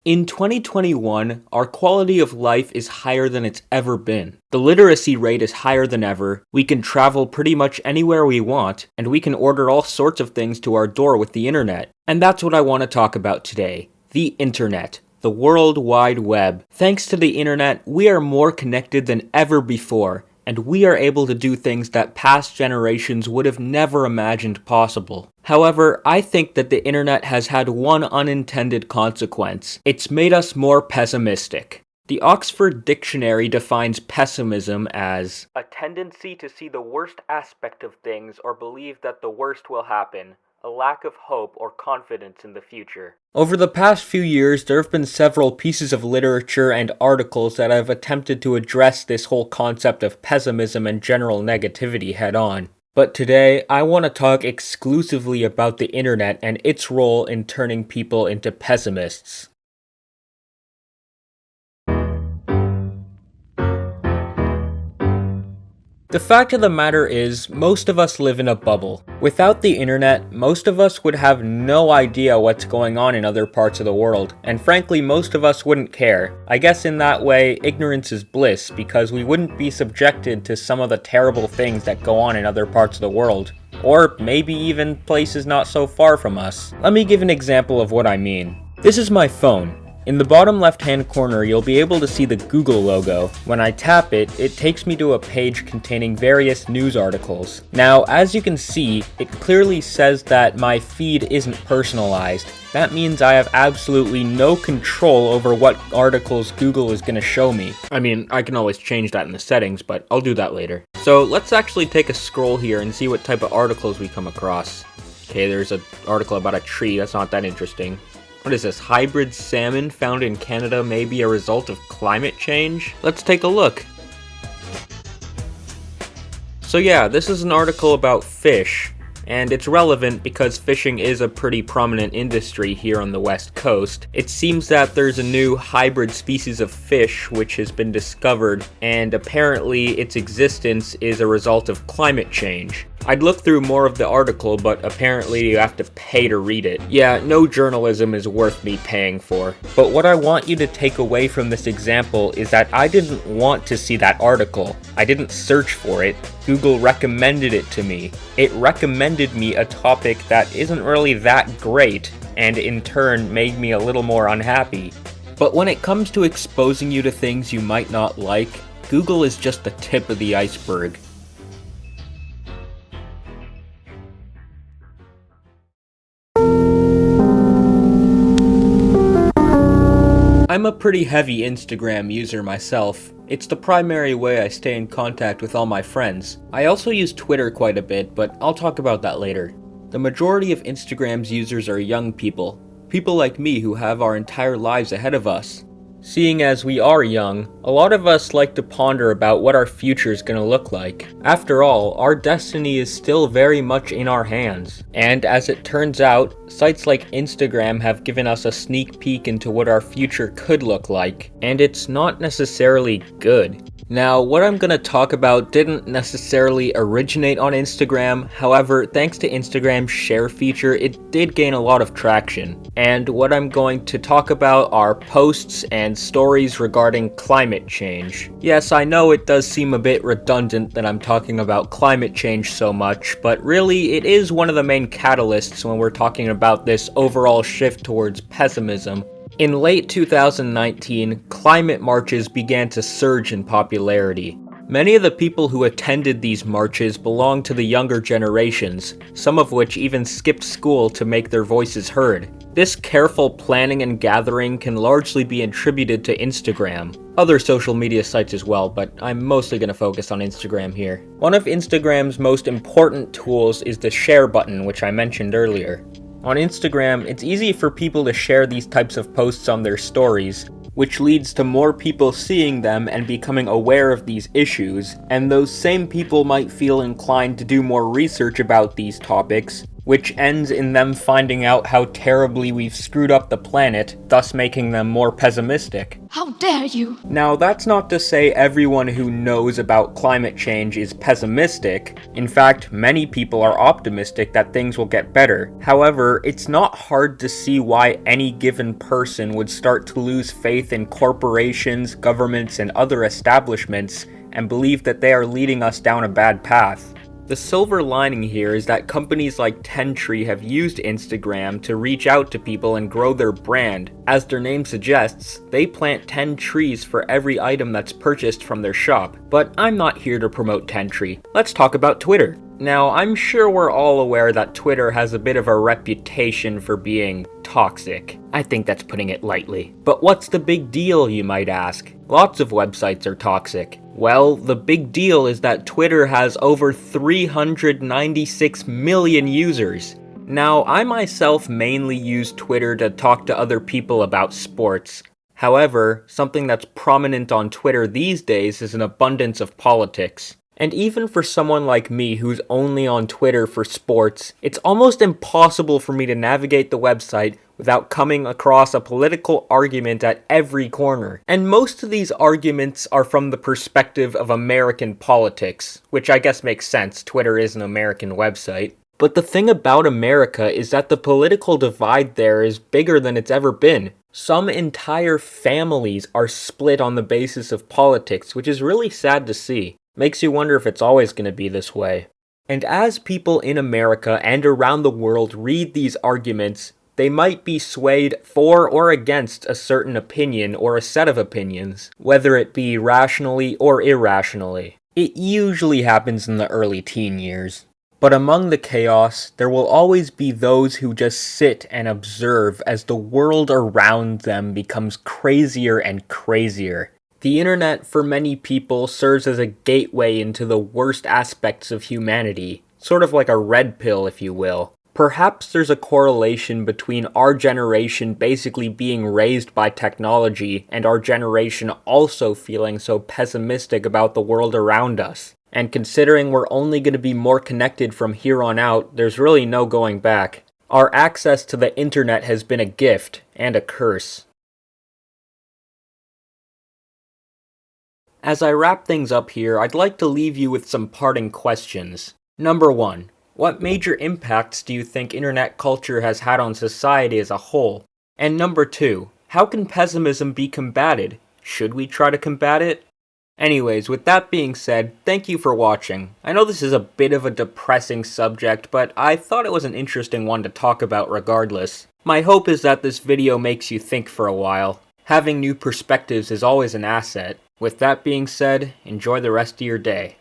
In 2021, our quality of life is higher than it's ever been. The literacy rate is higher than ever, we can travel pretty much anywhere we want, and we can order all sorts of things to our door with the internet. And that's what I want to talk about today. The internet. The World Wide Web. Thanks to the internet, we are more connected than ever before, and we are able to do things that past generations would have never imagined possible. However, I think that the internet has had one unintended consequence. It's made us more pessimistic. The Oxford Dictionary defines pessimism as a tendency to see the worst aspect of things or believe that the worst will happen, a lack of hope or confidence in the future. Over the past few years, there have been several pieces of literature and articles that have attempted to address this whole concept of pessimism and general negativity head on. But today, I want to talk exclusively about the internet and its role in turning people into pessimists. The fact of the matter is, most of us live in a bubble. Without the internet, most of us would have no idea what's going on in other parts of the world, and frankly, most of us wouldn't care. I guess in that way, ignorance is bliss, because we wouldn't be subjected to some of the terrible things that go on in other parts of the world. Or maybe even places not so far from us. Let me give an example of what I mean. This is my phone. In the bottom left-hand corner, you'll be able to see the Google logo. When I tap it, it takes me to a page containing various news articles. Now, as you can see, it clearly says that my feed isn't personalized. That means I have absolutely no control over what articles Google is going to show me. I mean, I can always change that in the settings, but I'll do that later. So let's actually take a scroll here and see what type of articles we come across. Okay, there's an article about a tree. That's not that interesting. What is this? Hybrid salmon found in Canada may be a result of climate change? Let's take a look. So yeah, this is an article about fish, and it's relevant because fishing is a pretty prominent industry here on the West Coast. It seems that there's a new hybrid species of fish which has been discovered, and apparently its existence is a result of climate change. I'd look through more of the article, but apparently you have to pay to read it. Yeah, no journalism is worth me paying for. But what I want you to take away from this example is that I didn't want to see that article. I didn't search for it. Google recommended it to me. It recommended me a topic that isn't really that great, and in turn made me a little more unhappy. But when it comes to exposing you to things you might not like, Google is just the tip of the iceberg. I'm a pretty heavy Instagram user myself. It's the primary way I stay in contact with all my friends. I also use Twitter quite a bit, but I'll talk about that later. The majority of Instagram's users are young people. People like me who have our entire lives ahead of us. Seeing as we are young, a lot of us like to ponder about what our future is going to look like. After all, our destiny is still very much in our hands. And as it turns out, sites like Instagram have given us a sneak peek into what our future could look like. And it's not necessarily good. Now, what I'm going to talk about didn't necessarily originate on Instagram, however, thanks to Instagram's share feature, it did gain a lot of traction. And what I'm going to talk about are posts and stories regarding climate change. Yes, I know it does seem a bit redundant that I'm talking about climate change so much, but really it is one of the main catalysts when we're talking about this overall shift towards pessimism. In late 2019, climate marches began to surge in popularity. Many of the people who attended these marches belonged to the younger generations, some of which even skipped school to make their voices heard. This careful planning and gathering can largely be attributed to Instagram. Other social media sites as well, but I'm mostly going to focus on Instagram here. One of Instagram's most important tools is the share button, which I mentioned earlier. On Instagram, it's easy for people to share these types of posts on their stories, which leads to more people seeing them and becoming aware of these issues, and those same people might feel inclined to do more research about these topics, which ends in them finding out how terribly we've screwed up the planet, thus making them more pessimistic. How dare you? Now, that's not to say everyone who knows about climate change is pessimistic. In fact, many people are optimistic that things will get better. However, it's not hard to see why any given person would start to lose faith in corporations, governments, and other establishments and believe that they are leading us down a bad path. The silver lining here is that companies like 10tree have used Instagram to reach out to people and grow their brand. As their name suggests, they plant 10 trees for every item that's purchased from their shop. But I'm not here to promote 10tree. Let's talk about Twitter. Now, I'm sure we're all aware that Twitter has a bit of a reputation for being toxic. I think that's putting it lightly. But what's the big deal, you might ask? Lots of websites are toxic. Well, the big deal is that Twitter has over 396 million users. Now, I myself mainly use Twitter to talk to other people about sports. However, something that's prominent on Twitter these days is an abundance of politics. And even for someone like me who's only on Twitter for sports, it's almost impossible for me to navigate the website without coming across a political argument at every corner. And most of these arguments are from the perspective of American politics, which I guess makes sense. Twitter is an American website. But the thing about America is that the political divide there is bigger than it's ever been. Some entire families are split on the basis of politics, which is really sad to see. Makes you wonder if it's always going to be this way. And as people in America and around the world read these arguments, they might be swayed for or against a certain opinion or a set of opinions, whether it be rationally or irrationally. It usually happens in the early teen years. But among the chaos, there will always be those who just sit and observe as the world around them becomes crazier and crazier. The internet, for many people, serves as a gateway into the worst aspects of humanity, sort of like a red pill, if you will. Perhaps there's a correlation between our generation basically being raised by technology and our generation also feeling so pessimistic about the world around us. And considering we're only going to be more connected from here on out, there's really no going back. Our access to the internet has been a gift and a curse. As I wrap things up here, I'd like to leave you with some parting questions. Number 1. What major impacts do you think internet culture has had on society as a whole? And number 2. How can pessimism be combated? Should we try to combat it? Anyways, with that being said, thank you for watching. I know this is a bit of a depressing subject, but I thought it was an interesting one to talk about regardless. My hope is that this video makes you think for a while. Having new perspectives is always an asset. With that being said, enjoy the rest of your day.